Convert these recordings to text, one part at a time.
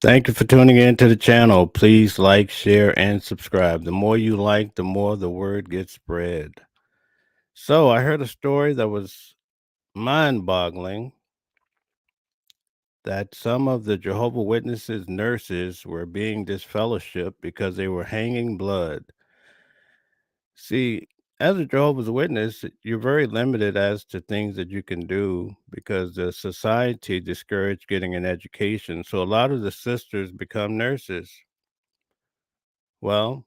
Thank you for tuning in to the channel. Please like, share, and subscribe. The more you like, the more the word gets spread. So, I heard a story that was mind boggling that some of the Jehovah Witnesses nurses were being disfellowshipped because they were hanging blood. See, as a Jehovah's Witness, you're very limited as to things that you can do because the society discouraged getting an education. So, a lot of the sisters become nurses. Well,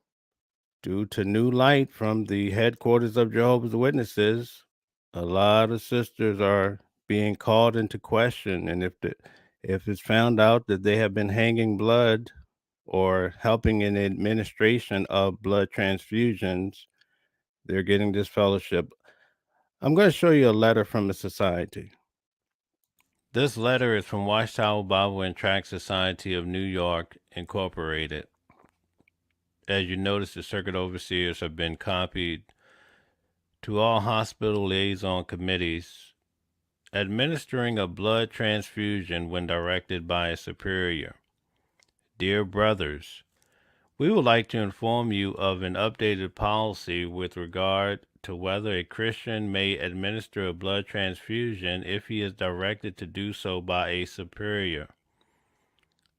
due to new light from the headquarters of Jehovah's Witnesses, a lot of sisters are being called into question. And if it's found out that they have been hanging blood or helping in the administration of blood transfusions, they're getting this fellowship. I'm going to show you a letter from the society. This letter is from Watchtower Bible and Tract Society of New York, Incorporated. As you notice, the circuit overseers have been copied to all hospital liaison committees, administering a blood transfusion when directed by a superior. Dear brothers, we would like to inform you of an updated policy with regard to whether a Christian may administer a blood transfusion if he is directed to do so by a superior.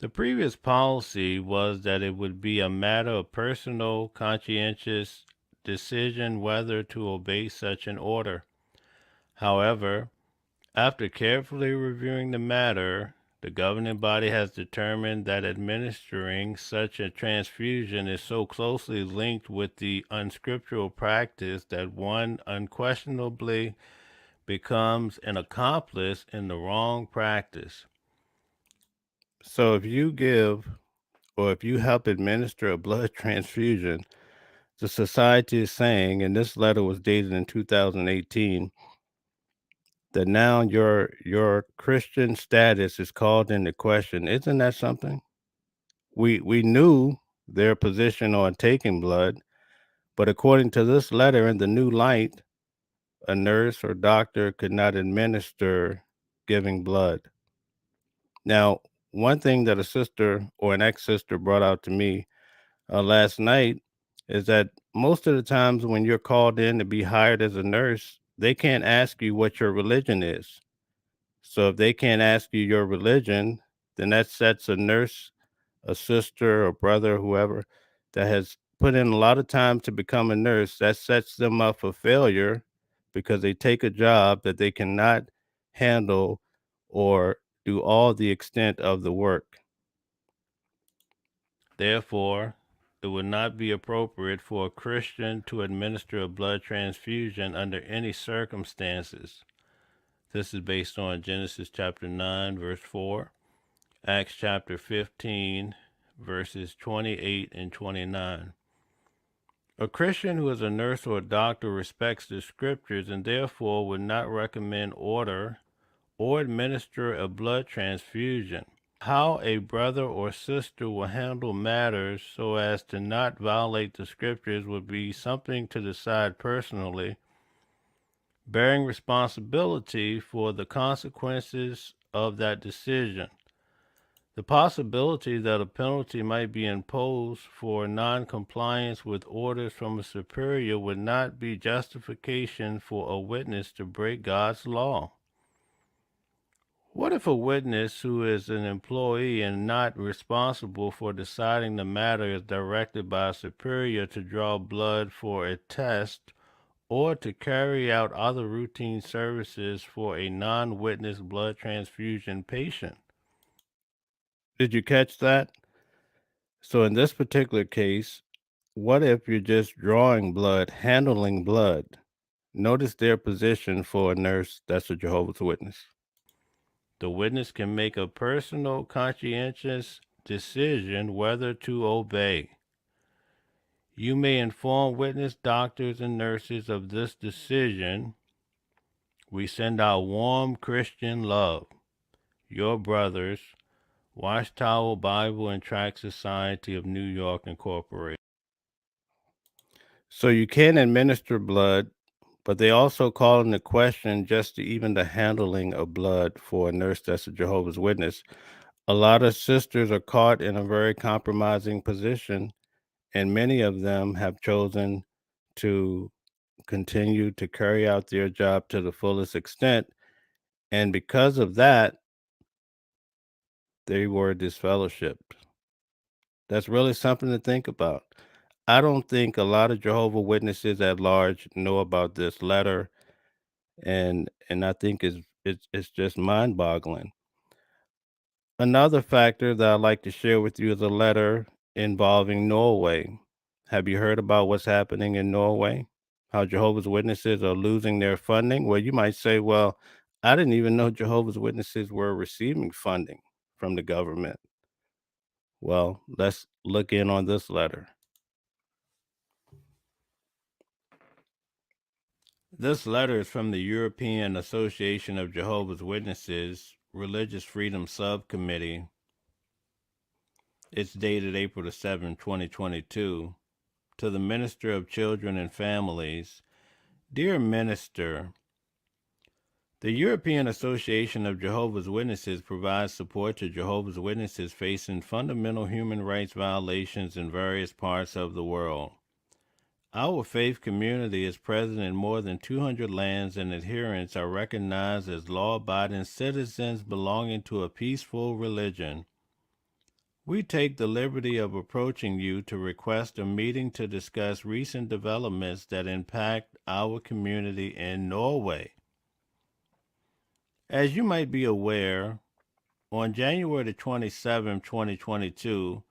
The previous policy was that it would be a matter of personal, conscientious decision whether to obey such an order. However, after carefully reviewing the matter, the governing body has determined that administering such a transfusion is so closely linked with the unscriptural practice that one unquestionably becomes an accomplice in the wrong practice. So if you give or if you help administer a blood transfusion, the society is saying, and this letter was dated in 2018, that now your Christian status is called into question. Isn't that something? We knew their position on taking blood, but according to this letter in the New Light, a nurse or doctor could not administer giving blood. Now, one thing that a sister or an ex-sister brought out to me last night is that most of the times when you're called in to be hired as a nurse, they can't ask you what your religion is. So if they can't ask you your religion, then that sets a nurse, a sister, or brother, whoever that has put in a lot of time to become a nurse, that sets them up for failure because they take a job that they cannot handle or do all the extent of the work. Therefore, it would not be appropriate for a Christian to administer a blood transfusion under any circumstances. This is based on Genesis chapter 9, verse 4, Acts chapter 15, verses 28 and 29. A Christian who is a nurse or a doctor respects the scriptures and therefore would not recommend, order, or administer a blood transfusion. How a brother or sister will handle matters so as to not violate the scriptures would be something to decide personally, bearing responsibility for the consequences of that decision. The possibility that a penalty might be imposed for non-compliance with orders from a superior would not be justification for a witness to break God's law. What if a witness who is an employee and not responsible for deciding the matter is directed by a superior to draw blood for a test or to carry out other routine services for a non-witness blood transfusion patient? Did you catch that? So in this particular case, what if you're just drawing blood, handling blood? Notice their position for a nurse that's a Jehovah's Witness. The witness can make a personal, conscientious decision whether to obey. You may inform witness doctors and nurses of this decision. We send our warm Christian love. Your brothers, Watchtower Bible and Tract Society of New York, Incorporated. So you can administer blood, but they also call into question just even the handling of blood for a nurse that's a Jehovah's Witness. A lot of sisters are caught in a very compromising position, and many of them have chosen to continue to carry out their job to the fullest extent. And because of that, they were disfellowshipped. That's really something to think about. I don't think a lot of Jehovah Witnesses at large know about this letter, and I think it's just mind-boggling. Another factor that I'd like to share with you is a letter involving Norway. Have you heard about what's happening in Norway? How Jehovah's Witnesses are losing their funding? Well, you might say, well, I didn't even know Jehovah's Witnesses were receiving funding from the government. Well, let's look in on this letter. This letter is from the European Association of Jehovah's Witnesses Religious Freedom Subcommittee. It's dated April the 7th, 2022. To the Minister of Children and Families. Dear Minister, the European Association of Jehovah's Witnesses provides support to Jehovah's Witnesses facing fundamental human rights violations in various parts of the world. Our faith community is present in more than 200 lands, and adherents are recognized as law-abiding citizens belonging to a peaceful religion. We take the liberty of approaching you to request a meeting to discuss recent developments that impact our community in Norway. As you might be aware, on January 27, 2022,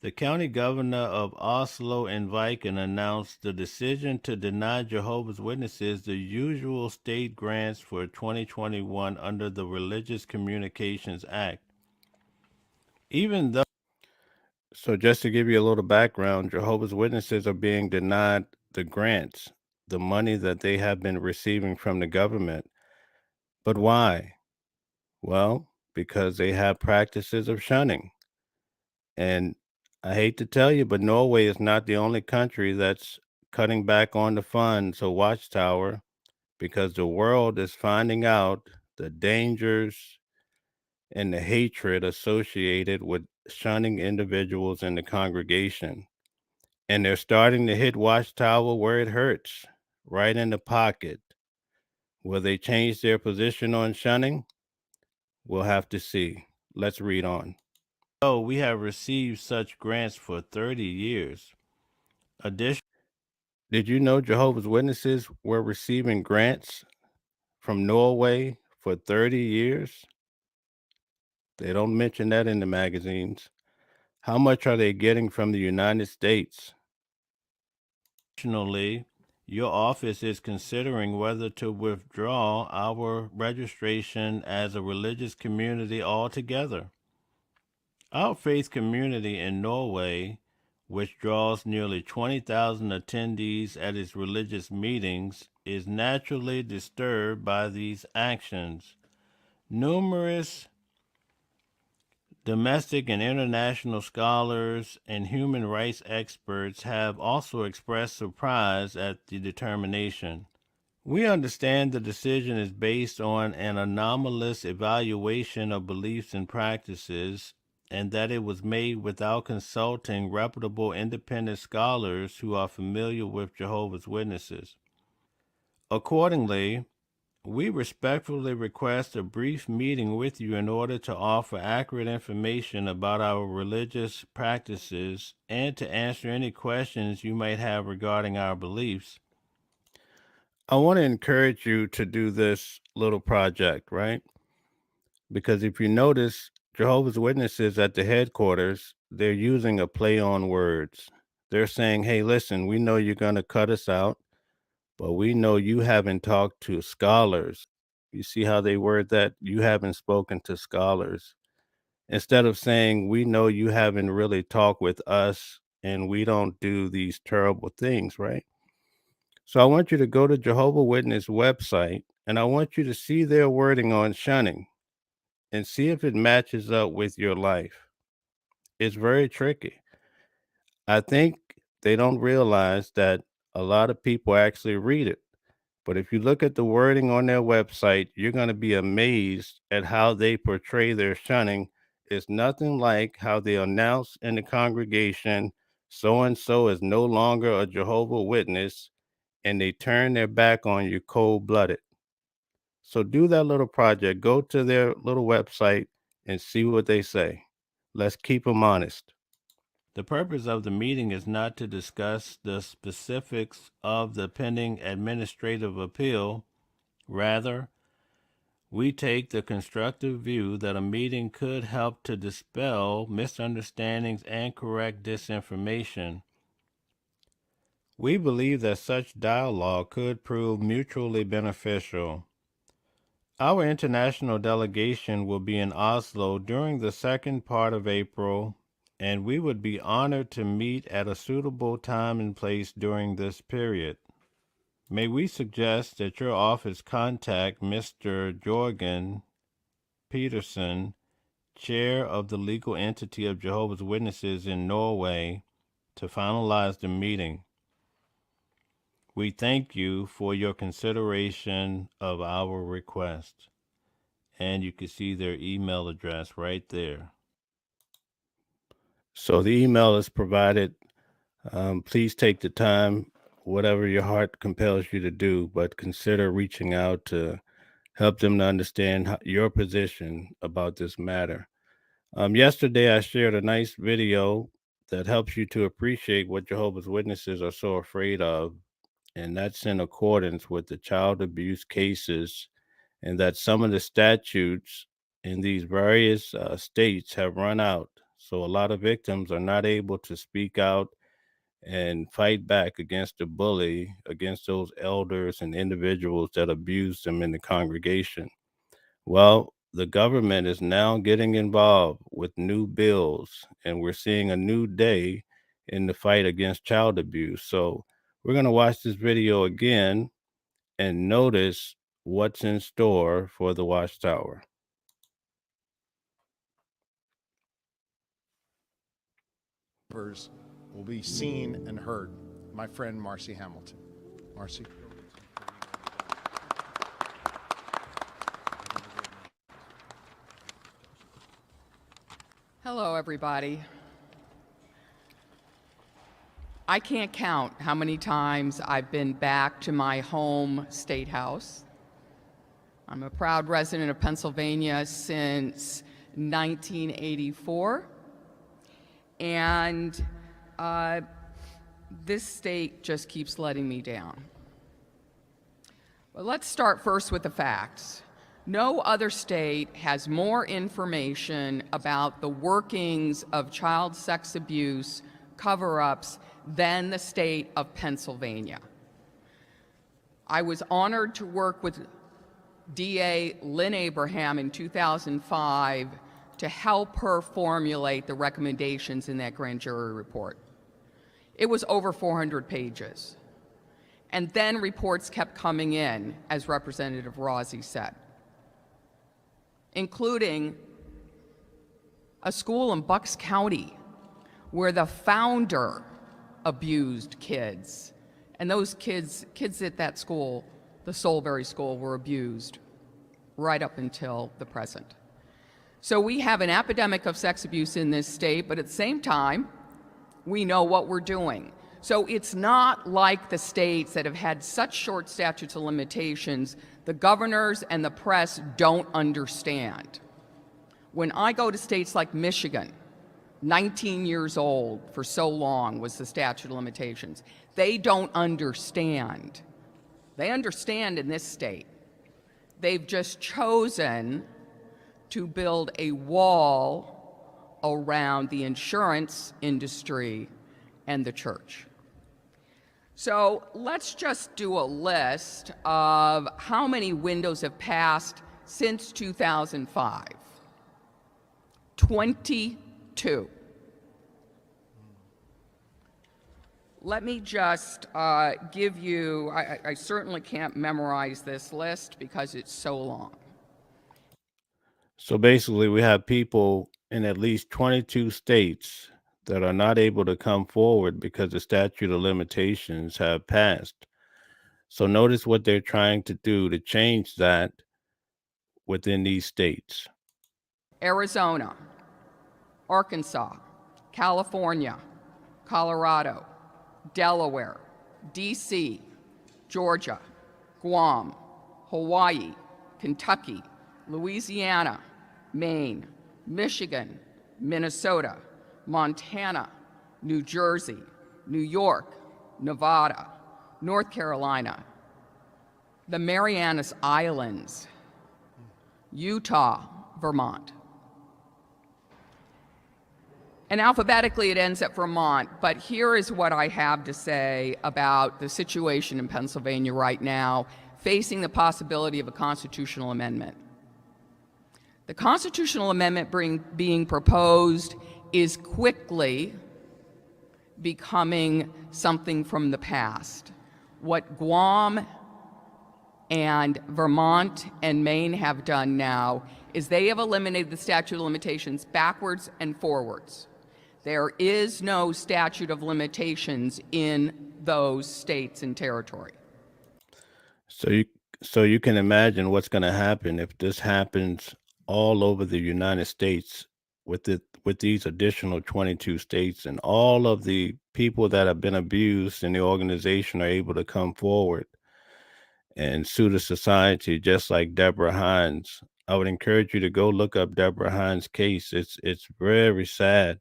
the county governor of Oslo and Viken announced the decision to deny Jehovah's Witnesses the usual state grants for 2021 under the Religious Communications Act. Even though So just to give you a little background, Jehovah's Witnesses are being denied the grants, the money that they have been receiving from the government. But why? Well, because they have practices of shunning. And I hate to tell you, but Norway is not the only country that's cutting back on the funds of Watchtower, because the world is finding out the dangers and the hatred associated with shunning individuals in the congregation. And they're starting to hit Watchtower where it hurts, right in the pocket. Will they change their position on shunning? We'll have to see. Let's read on. So we have received such grants for 30 years. Did you know Jehovah's Witnesses were receiving grants from Norway for 30 years? They don't mention that in the magazines. How much are they getting from the United States? Additionally, your office is considering whether to withdraw our registration as a religious community altogether. Our faith community in Norway, which draws nearly 20,000 attendees at its religious meetings, is naturally disturbed by these actions. Numerous domestic and international scholars and human rights experts have also expressed surprise at the determination. We understand the decision is based on an anomalous evaluation of beliefs and practices, and that it was made without consulting reputable independent scholars who are familiar with Jehovah's Witnesses. Accordingly, we respectfully request a brief meeting with you in order to offer accurate information about our religious practices and to answer any questions you might have regarding our beliefs. I want to encourage you to do this little project, right? Because if you notice, Jehovah's Witnesses at the headquarters, they're using a play on words. They're saying, hey, listen, we know you're going to cut us out, but we know you haven't talked to scholars. You see how they word that? You haven't spoken to scholars. Instead of saying, we know you haven't really talked with us and we don't do these terrible things, right? So I want you to go to Jehovah Witness website and I want you to see their wording on shunning and see if it matches up with your life. It's very tricky. I think they don't realize that a lot of people actually read it. But if you look at the wording on their website, you're going to be amazed at how they portray their shunning, It's nothing like how they announce in the congregation, so and so is no longer a Jehovah Witness, and they turn their back on you cold blooded. So do that little project. Go to their little website and see what they say. Let's keep them honest. The purpose of the meeting is not to discuss the specifics of the pending administrative appeal. Rather, we take the constructive view that a meeting could help to dispel misunderstandings and correct disinformation. We believe that such dialogue could prove mutually beneficial. Our international delegation will be in Oslo during the second part of April, and we would be honored to meet at a suitable time and place during this period. May we suggest that your office contact Mr. Jorgen Peterson, chair of the legal entity of Jehovah's Witnesses in Norway, to finalize the meeting. We thank you for your consideration of our request. And you can see their email address right there. So the email is provided. Please take the time, whatever your heart compels you to do, but consider reaching out to help them to understand your position about this matter. Yesterday, I shared a nice video that helps you to appreciate what Jehovah's Witnesses are so afraid of, and that's in accordance with the child abuse cases, and that some of the statutes in these various states have run out. So a lot of victims are not able to speak out and fight back against the bully, against those elders and individuals that abuse them in the congregation. Well, the government is now getting involved with new bills, and we're seeing a new day in the fight against child abuse. So we're going to watch this video again and notice what's in store for the Watchtower. Will be seen and heard. My friend Marcy Hamilton. Marcy. Hello, everybody. I can't count how many times I've been back to my home state house. I'm a proud resident of Pennsylvania since 1984. And this state just keeps letting me down. But let's start first with the facts. No other state has more information about the workings of child sex abuse cover-ups than the state of Pennsylvania. I was honored to work with DA Lynn Abraham in 2005 to help her formulate the recommendations in that grand jury report. It was over 400 pages. And then reports kept coming in, as Representative Rossi said, including a school in Bucks County where the founder abused kids. And those kids at that school, the Solberry School, were abused right up until the present. So we have an epidemic of sex abuse in this state, but at the same time, we know what we're doing. So it's not like the states that have had such short statutes of limitations. The governors and the press don't understand. When I go to states like Michigan, 19 years old for so long was the statute of limitations. They don't understand. They understand in this state. They've just chosen to build a wall around the insurance industry and the church. So let's just do a list of how many windows have passed since 2005. 22. Let me just give you, I certainly can't memorize this list because it's so long. So basically, we have people in at least 22 states that are not able to come forward because the statute of limitations have passed. So notice what they're trying to do to change that within these states. Arizona, Arkansas, California, Colorado, Delaware, D.C., Georgia, Guam, Hawaii, Kentucky, Louisiana, Maine, Michigan, Minnesota, Montana, New Jersey, New York, Nevada, North Carolina, the Marianas Islands, Utah, Vermont. And alphabetically it ends at Vermont, but here is what I have to say about the situation in Pennsylvania right now, facing the possibility of a constitutional amendment. The constitutional amendment being proposed is quickly becoming something from the past. What Guam and Vermont and Maine have done now is they have eliminated the statute of limitations backwards and forwards. There is no statute of limitations in those states and territory. So you can imagine what's going to happen if this happens all over the United States with these additional 22 states, and all of the people that have been abused in the organization are able to come forward and sue the society, just like Deborah Hines. I would encourage you to go look up Deborah Hines' case. It's very sad,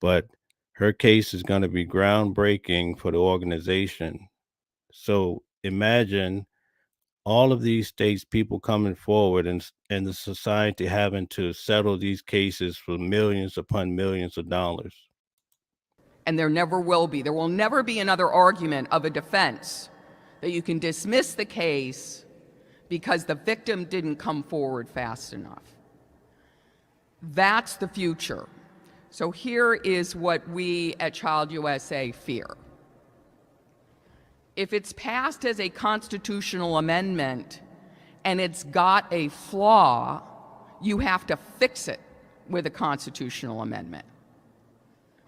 but her case is going to be groundbreaking for the organization. So imagine all of these states, people coming forward, and the society having to settle these cases for millions upon millions of dollars. And there never will be. There will never be another argument of a defense that you can dismiss the case because the victim didn't come forward fast enough. That's the future. So here is what we at Child USA fear. If it's passed as a constitutional amendment and it's got a flaw, you have to fix it with a constitutional amendment.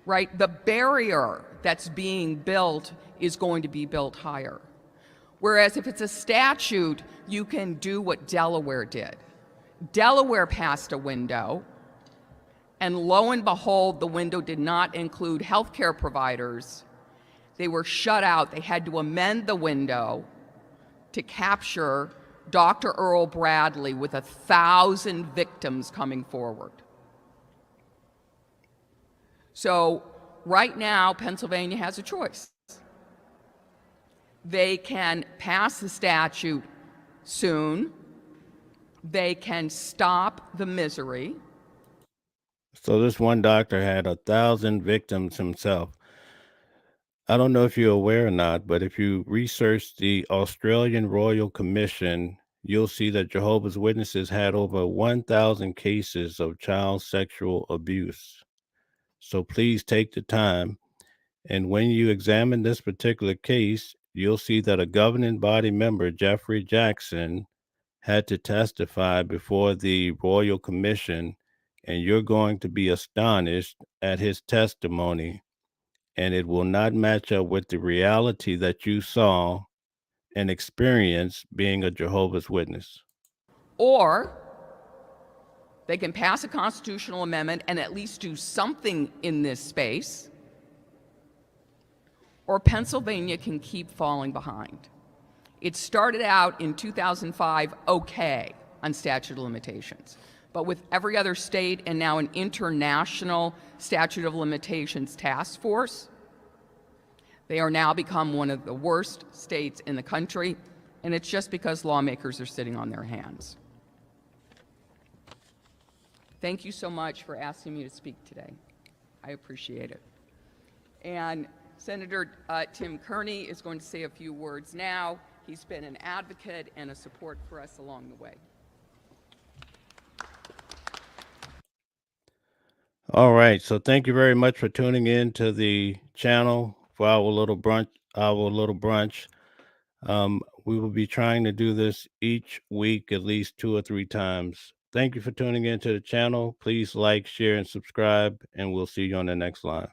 Right? The barrier that's being built is going to be built higher. Whereas if it's a statute, you can do what Delaware did. Delaware passed a window, and lo and behold, the window did not include healthcare providers. They were shut out. They had to amend the window to capture Dr. Earl Bradley with 1,000 victims coming forward. So right now, Pennsylvania has a choice. They can pass the statute soon. They can stop the misery. So this one doctor had 1,000 victims himself. I don't know if you're aware or not, but if you research the Australian Royal Commission, you'll see that Jehovah's Witnesses had over 1,000 cases of child sexual abuse. So please take the time. And when you examine this particular case, you'll see that a governing body member, Jeffrey Jackson, had to testify before the Royal Commission, and you're going to be astonished at his testimony, and it will not match up with the reality that you saw and experienced being a Jehovah's Witness. Or they can pass a constitutional amendment and at least do something in this space, or Pennsylvania can keep falling behind. It started out in 2005 okay on statute of limitations, but with every other state and now an international statute of limitations task force, they are now become one of the worst states in the country, and it's just because lawmakers are sitting on their hands. Thank you so much for asking me to speak today. I appreciate it. And Senator Tim Kearney is going to say a few words now. He's been an advocate and a support for us along the way. All right. So thank you very much for tuning in to the channel for our little brunch. We will be trying to do this each week, at least 2 or 3 times. Thank you for tuning in to the channel. Please like, share, and subscribe, and we'll see you on the next line.